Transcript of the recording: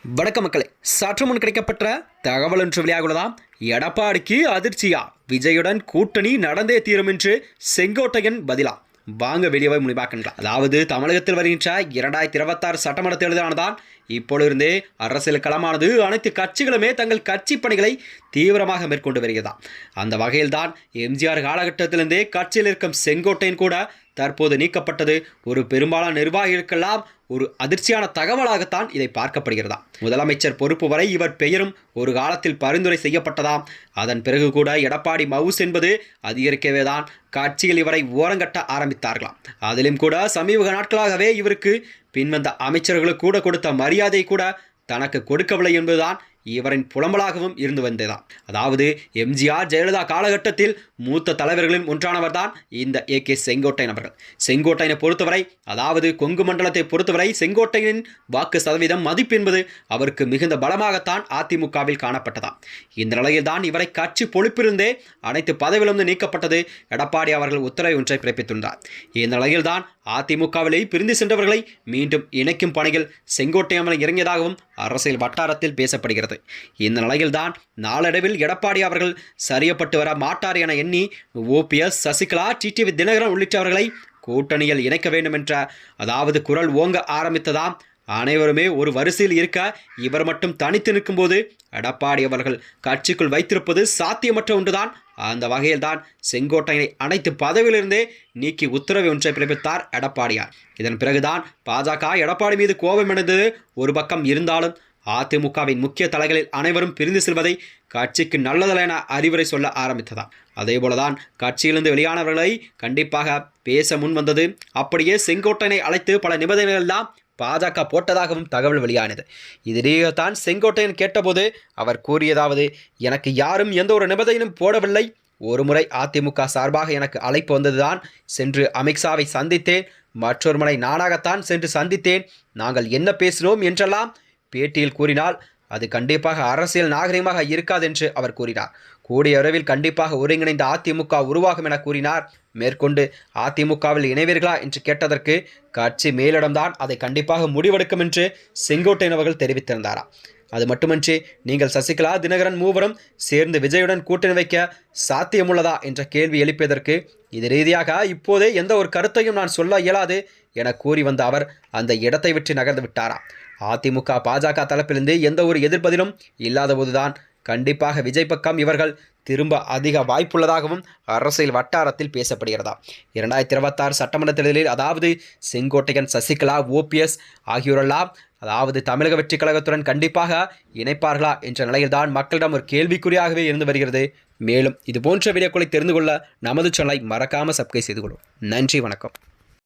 வணக்க மக்களே, சற்று முன் கிடைக்கப்பட்ட தகவல் ஒன்று வெளியாகுள்ளதாம். எடப்பாடிக்கு அதிர்ச்சியா, விஜயுடன் கூட்டணி நடந்தே தீரும் என்று செங்கோட்டையன் பதிலா. வாங்க வெளியே முடிவாக்கலாம். அதாவது தமிழகத்தில் வருகின்ற 2026 சட்டமன்ற தேர்தலானதான் இப்பொழுதே அரசியல் களமானது அனைத்து கட்சிகளுமே தங்கள் கட்சி பணிகளை தீவிரமாக மேற்கொண்டு வருகிறதாம். அந்த வகையில்தான் எம்ஜிஆர் காலகட்டத்திலிருந்தே கட்சியில் இருக்கும் செங்கோட்டையன் கூட தற்போது நீக்கப்பட்டது ஒரு பெரும்பாலான நிர்வாகிகளுக்கெல்லாம் ஒரு அதிர்ச்சியான தகவலாகத்தான் இதை பார்க்கப்படுகிறதா. முதலமைச்சர் பொறுப்பு வரை இவர் பெயரும் ஒரு காலத்தில் பரிந்துரை செய்யப்பட்டதாம். அதன் பிறகு கூட எடப்பாடி மவுஸ் என்பது அதிகரிக்கவே தான் கட்சியில் இவரை ஓரங்கட்ட ஆரம்பித்தார்களாம். அதிலும் கூட சமீப நாட்களாகவே இவருக்கு பின்வந்த அமைச்சர்களுக்கு கூட கொடுத்த மரியாதை கூட தனக்கு கொடுக்கவில்லை என்பதுதான் இவரின் புலம்பலாகவும் இருந்து வந்ததாம். அதாவது எம்ஜிஆர் ஜெயலலிதா காலகட்டத்தில் மூத்த தலைவர்களின் ஒன்றானவர் தான் இந்த ஏ.கே. செங்கோட்டையன் அவர்கள். செங்கோட்டையனை பொறுத்தவரை, அதாவது கொங்கு மண்டலத்தை பொறுத்தவரை செங்கோட்டையனின் வாக்கு சதவீதம் மதிப்பு என்பது அவருக்கு மிகுந்த பலமாகத்தான் அதிமுகவில் காணப்பட்டதாம். இந்த நிலையில் தான் இவரை கட்சி பொறுப்பிலிருந்தே அனைத்து பதவியிலிருந்து நீக்கப்பட்டது. எடப்பாடி அவர்கள் உத்தரவு ஒன்றை பிறப்பித்துள்ளார். இந்த நிலையில் தான் அதிமுகவிலே பிரிந்து சென்றவர்களை மீண்டும் இணைக்கும் பணியில் செங்கோட்டையன் இறங்கியதாகவும் அரசியல் வட்டாரத்தில் பேசப்படுகிறது. இந்த நிலையில்தான் நாளடைவில் எடப்பாடி அவர்கள் சரியப்பட்டு வர மாட்டார் என எண்ணி ஓபிஎஸ், சசிகலா, டிடிவி தினகரன் உள்ளிட்டவர்களை கூட்டணியில் இணைக்க வேண்டும் என்ற அதாவது குரல் ஓங்க ஆரம்பித்ததாம். அனைவருமே ஒரு வரிசையில் இருக்க இவர் மட்டும் தனித்து நிற்கும் போது எடப்பாடி அவர்கள் கட்சிக்குள் வைத்திருப்பது சாத்தியமற்ற ஒன்றுதான். அந்த வகையில்தான் செங்கோட்டையனை அனைத்து பதவியிலிருந்தே நீக்கி உத்தரவு ஒன்றை பிறப்பித்தார் எடப்பாடியார். இதன் பிறகுதான் பாஜக எடப்பாடி மீது கோபமடைந்தது ஒரு பக்கம் இருந்தாலும் அதிமுகவின் முக்கிய தலைகளில் அனைவரும் பிரிந்து செல்வதை கட்சிக்கு நல்லதல்ல என அறிவுரை சொல்ல ஆரம்பித்ததாம். அதேபோலதான் கட்சியிலிருந்து வெளியானவர்களை கண்டிப்பாக பேச முன் வந்தது. அப்படியே செங்கோட்டையனை அழைத்து பல நிபந்தனைகள் எல்லாம் பாஜக போட்டதாகவும் தகவல் வெளியானது. இதிலேயே தான் செங்கோட்டையன் கேட்டபோது அவர் கூறியதாவது, எனக்கு யாரும் எந்த ஒரு நிபந்தனையும் போடவில்லை. ஒருமுறை அதிமுக சார்பாக எனக்கு அழைப்பு வந்ததுதான். சென்று அமித்ஷாவை சந்தித்தேன். மற்றொரு முறை நானாகத்தான் சென்று சந்தித்தேன். நாங்கள் என்ன பேசினோம் என்றெல்லாம் பேட்டியில் கூறினால் அது கண்டிப்பாக அரசியல் நாகரிகமாக இருக்காது என்று அவர் கூறினார். கூடிய விரைவில் கண்டிப்பாக ஒருங்கிணைந்த அதிமுக உருவாகும் என கூறினார். மேற்கொண்டு அதிமுகவில் இணைவீர்களா என்று கேட்டதற்கு கட்சி மேலிடம்தான் அதை கண்டிப்பாக முடிவெடுக்கும் என்று செங்கோட்டையன் அவர்கள் தெரிவித்திருந்தாராம். அது மட்டுமின்றி, நீங்கள் சசிகலா, தினகரன் மூவரும் சேர்ந்து விஜயுடன் கூட்டணி வைக்க சாத்தியமுள்ளதா என்ற கேள்வி எழுப்பியதற்கு இது ரீதியாக இப்போதே எந்த ஒரு கருத்தையும் நான் சொல்ல இயலாது என கூறி வந்த அவர் அந்த இடத்தை விட்டு நகர்ந்து விட்டாராம். அதிமுக பாஜக தரப்பிலிருந்து எந்த ஒரு எதிர்ப்பதிலும் இல்லாத போதுதான் கண்டிப்பாக விஜய் பக்கம் இவர்கள் திரும்ப அதிக வாய்ப்புள்ளதாகவும் அரசியல் வட்டாரத்தில் பேசப்படுகிறதா. 2026 சட்டமன்ற தேர்தலில் அதாவது செங்கோட்டையன், சசிகலா, ஓபிஎஸ் ஆகியோரெல்லாம் அதாவது தமிழக வெற்றி கழகத்துடன் கண்டிப்பாக இணைப்பார்களா என்ற நிலையில்தான் மக்களிடம் ஒரு கேள்விக்குறியாகவே இருந்து வருகிறது. மேலும் இது போன்ற வீடியோக்களை தெரிந்து கொள்ள நமது சேனலை மறக்காமல் சப்ஸ்கிரைப் செய்து கொள்ளும். நன்றி, வணக்கம்.